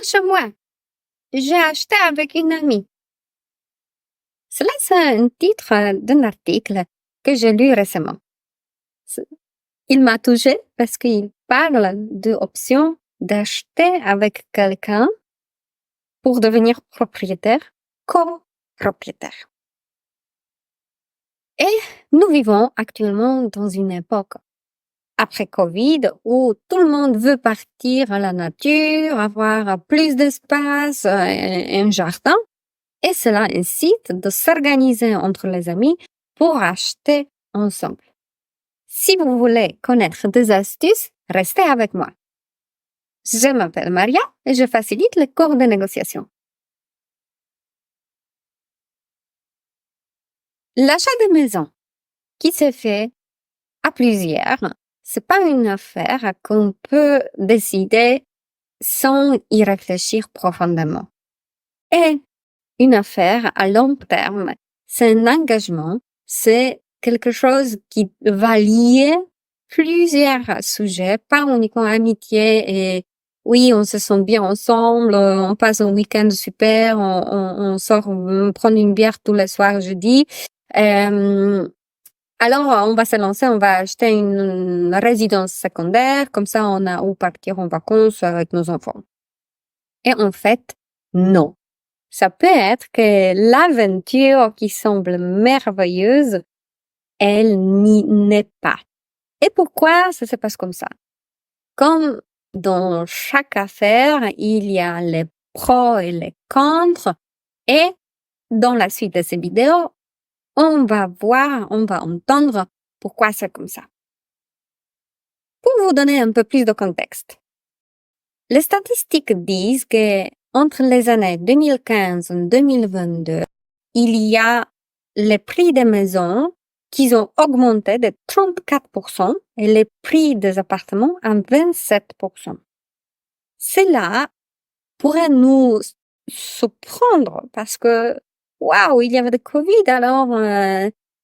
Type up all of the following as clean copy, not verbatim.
chez moi. J'ai acheté avec une amie. Cela, c'est un titre d'un article que j'ai lu récemment. Il m'a touché parce qu'il parle de l'option d'acheter avec quelqu'un pour devenir propriétaire, copropriétaire. Et nous vivons actuellement dans une époque après Covid où tout le monde veut partir à la nature, avoir plus d'espace, un jardin. Et cela incite de s'organiser entre les amis pour acheter ensemble. Si vous voulez connaître des astuces, restez avec moi. Je m'appelle Maria et je facilite les cours de négociation. L'achat de maison qui se fait à plusieurs, c'est pas une affaire qu'on peut décider sans y réfléchir profondément. Et une affaire à long terme, c'est un engagement, c'est quelque chose qui va lier plusieurs sujets, pas uniquement amitié et oui, on se sent bien ensemble, on passe un week-end super, on sort prendre une bière tous les soirs jeudi. Alors, on va se lancer, on va acheter une résidence secondaire, comme ça on a où partir en vacances avec nos enfants. Et en fait, non. Ça peut être que l'aventure qui semble merveilleuse, elle n'y n'est pas. Et pourquoi ça se passe comme ça? Comme dans chaque affaire, il y a les pros et les contre. Et dans la suite de ces vidéos, on va entendre pourquoi c'est comme ça. Pour vous donner un peu plus de contexte, les statistiques disent que entre les années 2015 et 2022, il y a les prix des maisons qui ont augmenté de 34% et les prix des appartements en 27%. Cela pourrait nous surprendre parce que, waouh, il y avait le Covid, alors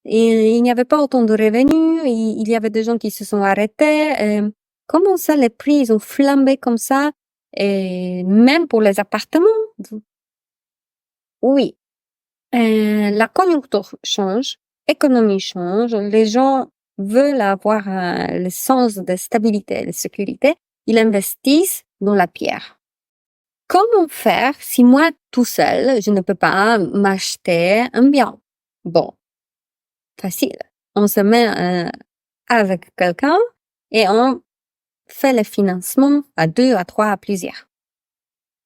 il n'y avait pas autant de revenus, il y avait des gens qui se sont arrêtés. Comment ça, les prix, ils ont flambé comme ça? Et même pour les appartements? Oui. La conjoncture change, l'économie change, les gens veulent avoir le sens de stabilité et de sécurité, ils investissent dans la pierre. Comment faire si moi, tout seul, je ne peux pas m'acheter un bien? Bon, facile. On se met avec quelqu'un et on fait le financement à 2, à 3, à plusieurs.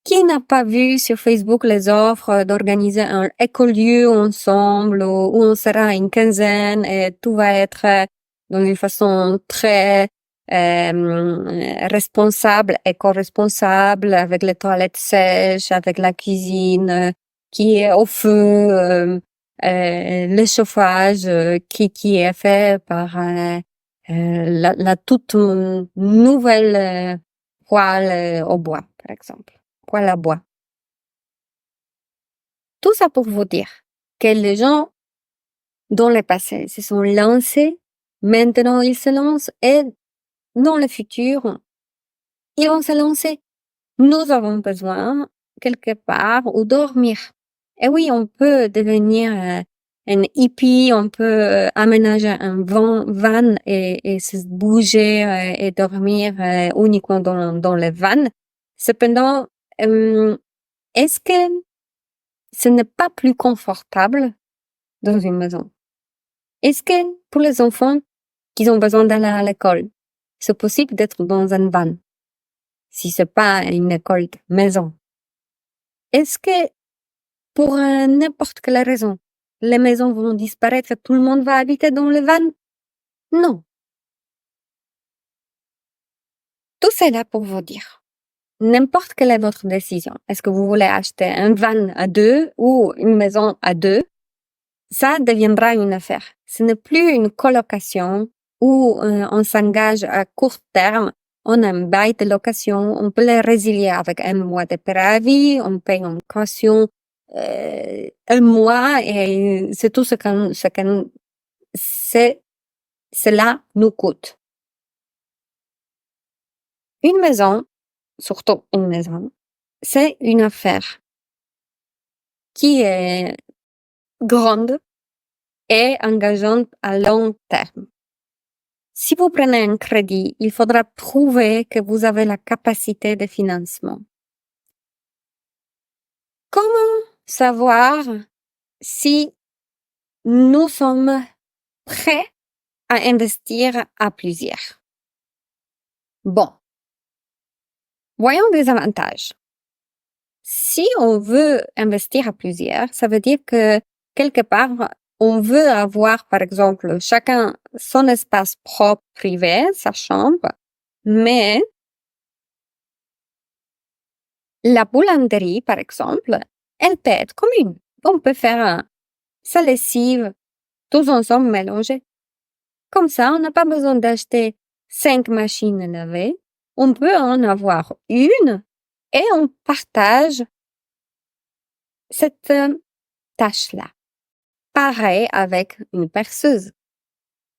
Qui n'a pas vu sur Facebook les offres d'organiser un écolieu ensemble où on sera une quinzaine et tout va être dans une façon très responsable, éco-responsable, avec les toilettes sèches, avec la cuisine qui est au feu, le chauffage qui est fait par la toute nouvelle poêle au bois, par exemple. Poêle à bois. Tout ça pour vous dire que les gens, dans le passé, se sont lancés, maintenant ils se lancent et dans le futur, ils vont se lancer. Nous avons besoin, quelque part, où dormir. Et oui, on peut devenir un hippie, on peut aménager un van et se bouger et dormir uniquement dans les vannes. Cependant, est-ce que ce n'est pas plus confortable dans une maison? Est-ce que pour les enfants qui ont besoin d'aller à l'école, c'est possible d'être dans un van si c'est pas une école de maison? Est-ce que pour n'importe quelle raison, les maisons vont disparaître et tout le monde va habiter dans le van? Non. Tout cela pour vous dire. N'importe quelle est votre décision. Est-ce que vous voulez acheter un van à 2 ou une maison à 2? Ça deviendra une affaire. Ce n'est plus une colocation où on s'engage à court terme. On a un bail de location, on peut le résilier avec un mois de préavis, on paye une caution un mois et c'est tout ce que cela nous coûte. Une maison, surtout une maison, c'est une affaire qui est grande et engageante à long terme. Si vous prenez un crédit, il faudra prouver que vous avez la capacité de financement. Comment savoir si nous sommes prêts à investir à plusieurs? Bon. Voyons des avantages. Si on veut investir à plusieurs, ça veut dire que quelque part, on veut avoir, par exemple, chacun son espace propre privé, sa chambre, mais la boulangerie, par exemple, elle peut être commune. On peut faire sa lessive tous ensemble mélangés. Comme ça, on n'a pas besoin d'acheter 5 machines à laver. On peut en avoir une et on partage cette tâche-là. Pareil avec une perceuse.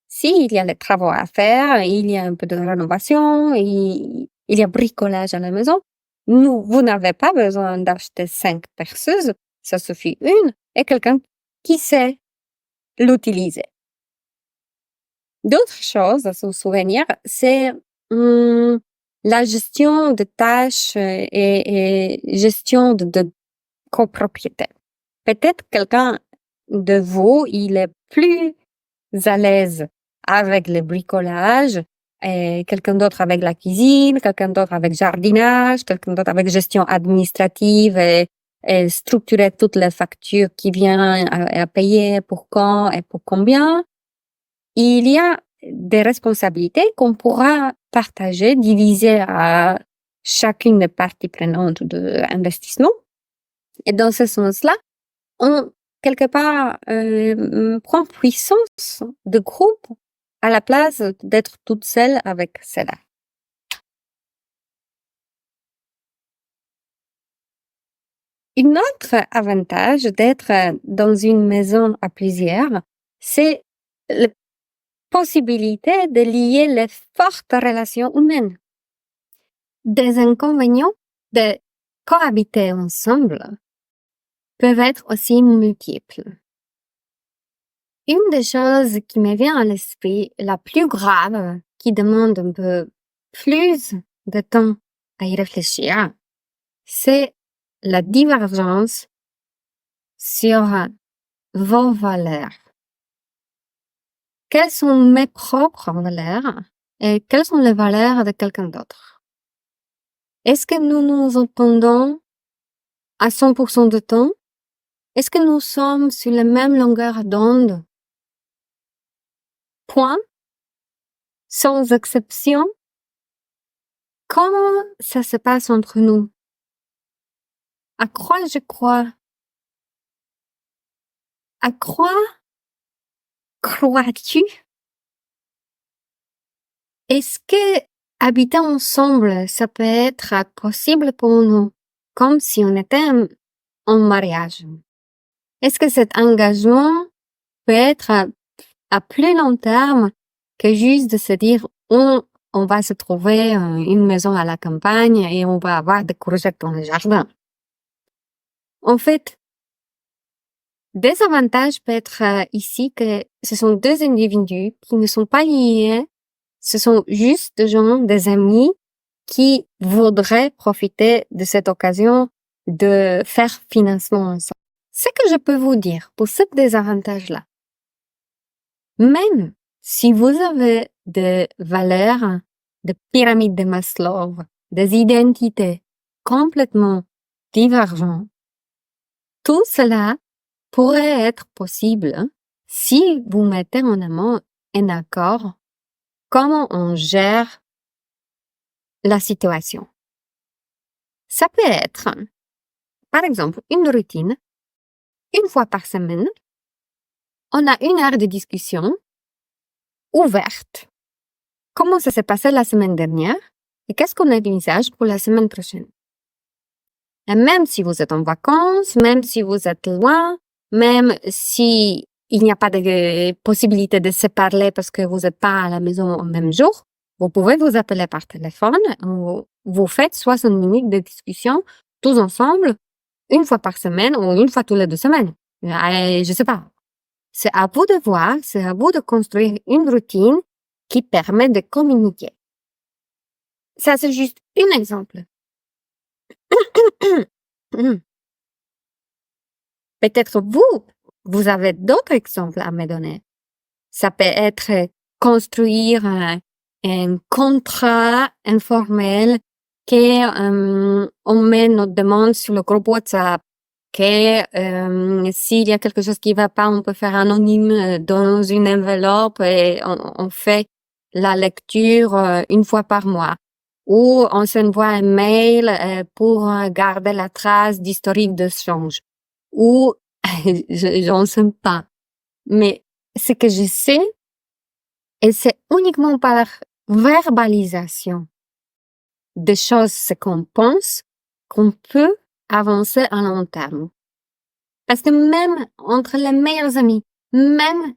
S'il y a les travaux à faire, il y a un peu de rénovation, il y a bricolage à la maison, vous n'avez pas besoin d'acheter 5 perceuses, ça suffit une et quelqu'un qui sait l'utiliser. D'autres choses à se souvenir, c'est la gestion de tâches et gestion de copropriété. Peut-être quelqu'un de vous, il est plus à l'aise avec le bricolage, et quelqu'un d'autre avec la cuisine, quelqu'un d'autre avec jardinage, quelqu'un d'autre avec gestion administrative et structurer toutes les factures qui viennent à payer, pour quand et pour combien. Il y a des responsabilités qu'on pourra partager, diviser à chacune des parties prenantes de l'investissement. Et dans ce sens-là, on, quelque part, prend puissance de groupe à la place d'être toute seule avec cela. Un autre avantage d'être dans une maison à plusieurs, c'est la possibilité de lier les fortes relations humaines. Des inconvénients de cohabiter ensemble peuvent être aussi multiples. Une des choses qui me vient à l'esprit, la plus grave, qui demande un peu plus de temps à y réfléchir, c'est la divergence sur vos valeurs. Quelles sont mes propres valeurs et quelles sont les valeurs de quelqu'un d'autre? Est-ce que nous nous entendons à 100% de temps? Est-ce que nous sommes sur la même longueur d'onde? Point. Sans exception. Comment ça se passe entre nous? À quoi je crois? À quoi crois-tu? Est-ce que habiter ensemble, ça peut être possible pour nous, comme si on était en mariage? Est-ce que cet engagement peut être à plus long terme que juste de se dire on va se trouver une maison à la campagne et on va avoir des courgettes dans le jardin? En fait, des avantages peut être ici que ce sont deux individus qui ne sont pas liés, ce sont juste des gens, des amis qui voudraient profiter de cette occasion de faire financement ensemble. Ce que je peux vous dire pour ce désavantage-là, même si vous avez des valeurs, des pyramides de Maslow, des identités complètement divergentes, tout cela pourrait être possible si vous mettez en amont un accord comment on gère la situation. Ça peut être, par exemple, une routine. Une fois par semaine, on a 1 heure de discussion ouverte. Comment ça s'est passé la semaine dernière et qu'est-ce qu'on envisage pour la semaine prochaine? Et même si vous êtes en vacances, même si vous êtes loin, même si il n'y a pas de possibilité de se parler parce que vous n'êtes pas à la maison au même jour, vous pouvez vous appeler par téléphone, vous faites 60 minutes de discussion tous ensemble, une fois par semaine ou une fois tous les 2 semaines. Je sais pas. C'est à vous de voir, c'est à vous de construire une routine qui permet de communiquer. Ça, c'est juste un exemple. Peut-être vous avez d'autres exemples à me donner. Ça peut être construire un contrat informel que on met notre demande sur le groupe WhatsApp, que s'il y a quelque chose qui va pas, on peut faire anonyme dans une enveloppe et on fait la lecture une fois par mois. Ou on s'envoie un mail pour garder la trace d'historique d'échange. Ou j'en sais pas. Mais ce que je sais, et c'est uniquement par verbalisation des choses, ce qu'on pense, qu'on peut avancer à long terme. Parce que même entre les meilleurs amis, même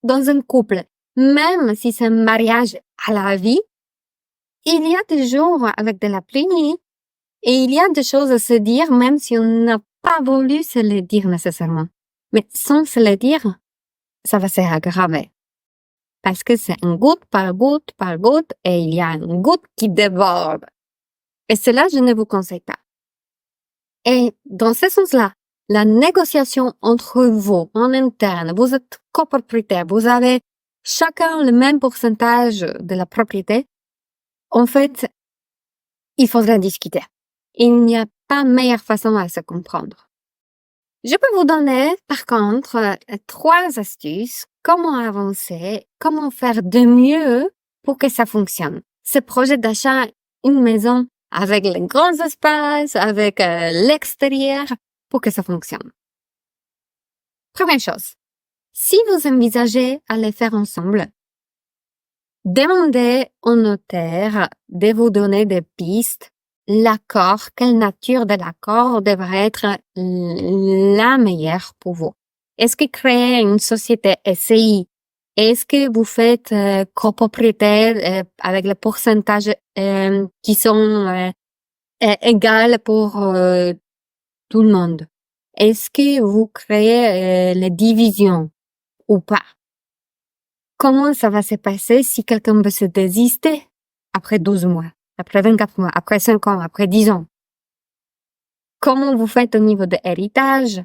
dans un couple, même si c'est un mariage à la vie, il y a des jours avec de la pluie et il y a des choses à se dire même si on n'a pas voulu se les dire nécessairement. Mais sans se les dire, ça va s'aggraver. Parce que c'est une goutte par goutte par goutte et il y a une goutte qui déborde. Et cela, je ne vous conseille pas. Et dans ce sens-là, la négociation entre vous en interne, vous êtes copropriétaire, vous avez chacun le même pourcentage de la propriété. En fait, il faudra discuter. Il n'y a pas meilleure façon à se comprendre. Je peux vous donner, par contre, 3 astuces, comment avancer, comment faire de mieux pour que ça fonctionne. Ce projet d'achat, une maison avec les grands espaces, avec l'extérieur, pour que ça fonctionne. Première chose, si vous envisagez à le faire ensemble, demandez au notaire de vous donner des pistes. L'accord, quelle nature de l'accord devrait être la meilleure pour vous? Est-ce que créer une société SCI? Est-ce que vous faites copropriétaire avec le pourcentage qui sont égales pour tout le monde? Est-ce que vous créez les divisions ou pas? Comment ça va se passer si quelqu'un veut se désister après 12 mois? Après 24 mois, après 5 ans, après 10 ans. Comment vous faites au niveau de l'héritage?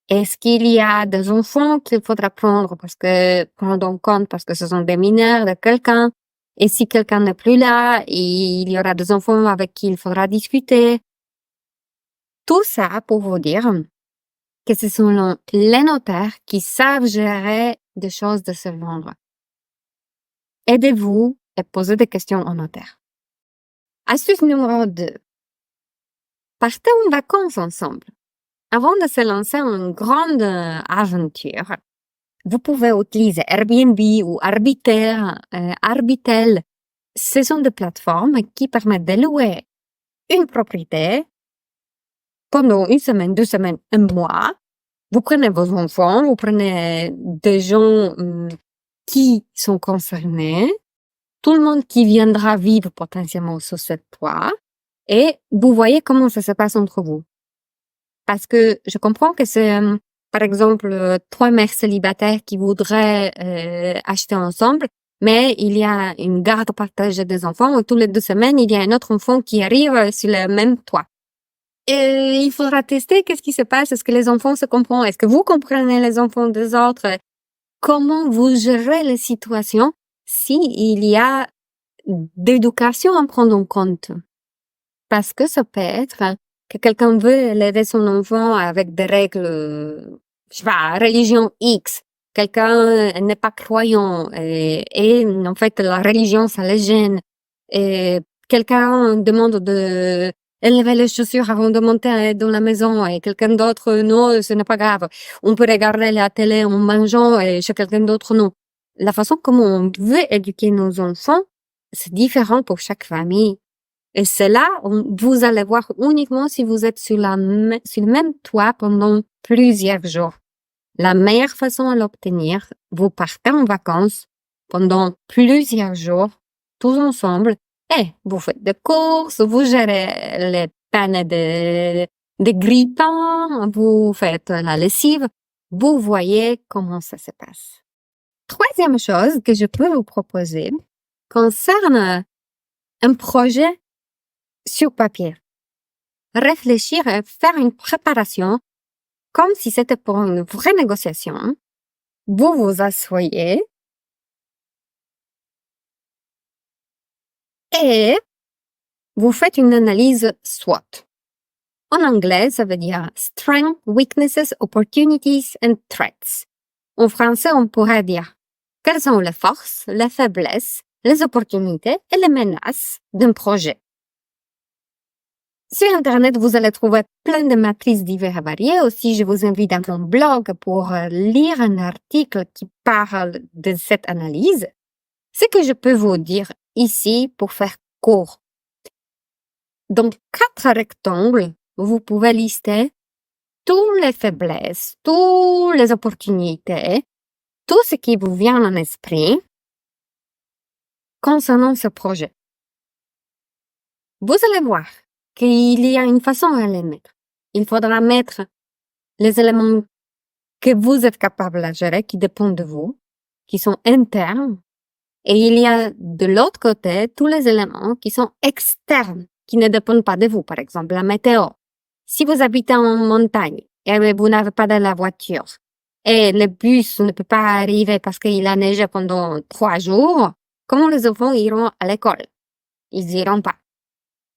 Est-ce qu'il y a des enfants qu'il faudra prendre prendre en compte parce que ce sont des mineurs de quelqu'un? Et si quelqu'un n'est plus là, il y aura des enfants avec qui il faudra discuter. Tout ça pour vous dire que ce sont les notaires qui savent gérer des choses de ce genre. Aidez-vous et posez des questions au notaire. Astuce numéro 2. Partez en vacances ensemble. Avant de se lancer en une grande aventure, vous pouvez utiliser Airbnb ou Arbitel. Ce sont des plateformes qui permettent de louer une propriété pendant 1 semaine, 2 semaines, 1 mois. Vous prenez vos enfants, vous prenez des gens qui sont concernés, tout le monde qui viendra vivre potentiellement sur cette toit, et vous voyez comment ça se passe entre vous. Parce que je comprends que c'est, par exemple, 3 mères célibataires qui voudraient acheter ensemble, mais il y a une garde partagée des enfants et toutes les 2 semaines, il y a un autre enfant qui arrive sur le même toit. Et il faudra tester qu'est-ce qui se passe, est-ce que les enfants se comprennent, est-ce que vous comprenez les enfants des autres, comment vous gérez les situations si il y a d'éducation à prendre en compte. Parce que ça peut être que quelqu'un veut élever son enfant avec des règles, je sais pas, religion X. Quelqu'un n'est pas croyant et en fait la religion ça les gêne. Et quelqu'un demande de élever les chaussures avant de monter dans la maison et quelqu'un d'autre non, ce n'est pas grave. On peut regarder la télé en mangeant et chez quelqu'un d'autre non. La façon comment on veut éduquer nos enfants, c'est différent pour chaque famille. Et cela, vous allez voir uniquement si vous êtes sur le même toit pendant plusieurs jours. La meilleure façon à l'obtenir, vous partez en vacances pendant plusieurs jours, tous ensemble, et vous faites des courses, vous gérez les peine de grille-pain, vous faites la lessive, vous voyez comment ça se passe. Troisième chose que je peux vous proposer concerne un projet sur papier. Réfléchir et faire une préparation comme si c'était pour une vraie négociation. Vous vous asseyez et vous faites une analyse SWOT. En anglais, ça veut dire Strengths, Weaknesses, Opportunities and Threats. En français, on pourrait dire quelles sont les forces, les faiblesses, les opportunités et les menaces d'un projet. Sur Internet, vous allez trouver plein de matrices diverses et variées. Aussi, je vous invite à mon blog pour lire un article qui parle de cette analyse. Ce que je peux vous dire ici pour faire court. Dans 4 rectangles, vous pouvez lister toutes les faiblesses, toutes les opportunités, tout ce qui vous vient en esprit concernant ce projet. Vous allez voir qu'il y a une façon à les mettre. Il faudra mettre les éléments que vous êtes capable de gérer, qui dépendent de vous, qui sont internes, et il y a de l'autre côté tous les éléments qui sont externes, qui ne dépendent pas de vous. Par exemple, la météo. Si vous habitez en montagne et vous n'avez pas de la voiture et le bus ne peut pas arriver parce qu'il a neigé pendant 3 jours, comment les enfants iront à l'école? Ils iront pas.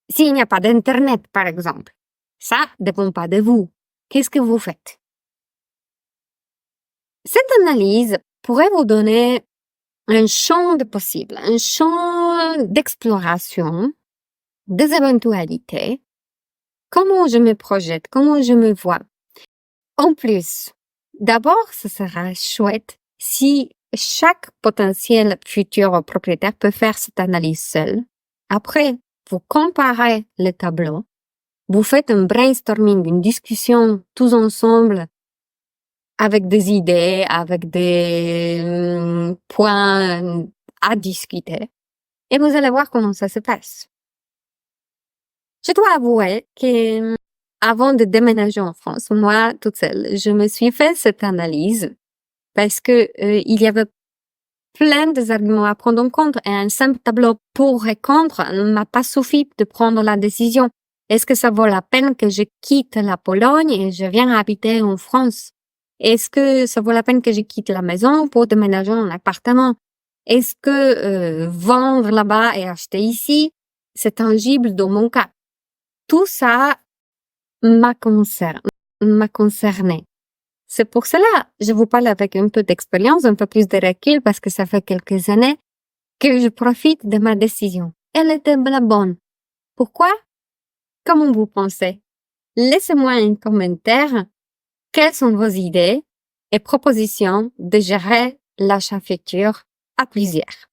S'il n'y a pas d'internet, par exemple, ça ne dépend pas de vous. Qu'est-ce que vous faites? Cette analyse pourrait vous donner un champ de possibles, un champ d'exploration des éventualités. Comment je me projette, comment je me vois. En plus, d'abord, ce sera chouette si chaque potentiel futur propriétaire peut faire cette analyse seul. Après, vous comparez les tableaux, vous faites un brainstorming, une discussion tous ensemble avec des idées, avec des points à discuter et vous allez voir comment ça se passe. Je dois avouer que avant de déménager en France, moi toute seule, je me suis fait cette analyse parce que il y avait plein d'arguments à prendre en compte et un simple tableau pour et contre ne m'a pas suffi de prendre la décision. Est-ce que ça vaut la peine que je quitte la Pologne et je viens habiter en France? Est-ce que ça vaut la peine que je quitte la maison pour déménager en appartement? Est-ce que vendre là-bas et acheter ici, c'est tangible dans mon cas? Tout ça m'a concerné. C'est pour cela, je vous parle avec un peu d'expérience, un peu plus de recul, parce que ça fait quelques années que je profite de ma décision. Elle était la bonne. Pourquoi? Comment vous pensez? Laissez-moi un commentaire. Quelles sont vos idées et propositions de gérer l'achat futur à plusieurs?